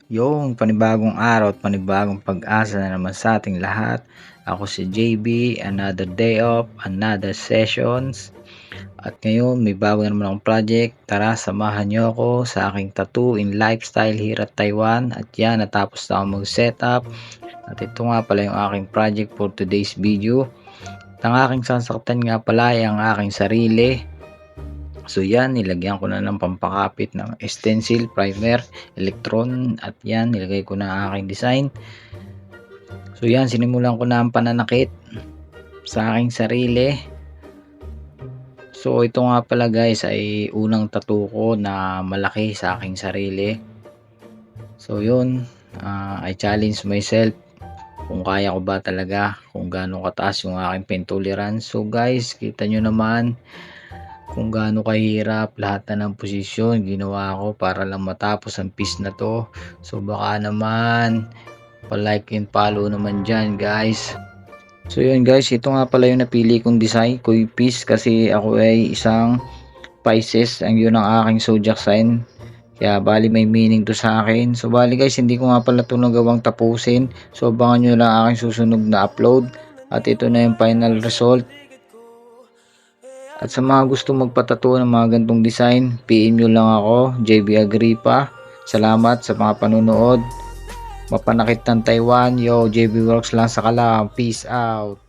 Yung panibagong araw at panibagong pag-asa na naman sa ating lahat. Ako si JB, another day off, another sessions. At ngayon may bago na naman akong project. Tara, samahan nyo ako sa aking tattoo in lifestyle here at Taiwan. At yan, natapos na ako mag-setup. At ito nga pala yung aking project for today's video. At ang aking sasaktan nga pala ay ang aking sarili. So yan, nilagyan ko na ng pampakapit ng stencil, primer, electron, at yan, nilagay ko na ang aking design. So yan, sinimulan ko na ang pananakit sa aking sarili. So ito nga pala guys ay unang tattoo ko na malaki sa aking sarili. So yun, I challenge myself kung kaya ko ba talaga, kung gaano kataas yung aking pain tolerance. So guys, kita nyo naman kung gaano kahirap lahat na ng posisyon ginawa ko para lang matapos ang piece na to. So baka naman pa-like and follow naman dyan guys. So yun guys, ito nga pala yung napili kong design, koi piece, kasi ako ay isang Pisces, ang yun ang aking zodiac sign. Kaya bali may meaning to sa akin. So bali guys, hindi ko nga pala ito nagawang tapusin. So abangan nyo lang aking susunod na upload. At ito na yung final result. At sa mga gusto magpatato ng mga gantong design, PM nyo lang ako, JB Agripa. Salamat sa mga panunood. Mapanakit ng Taiwan. Yo, JB Works lang sa kalam. Peace out.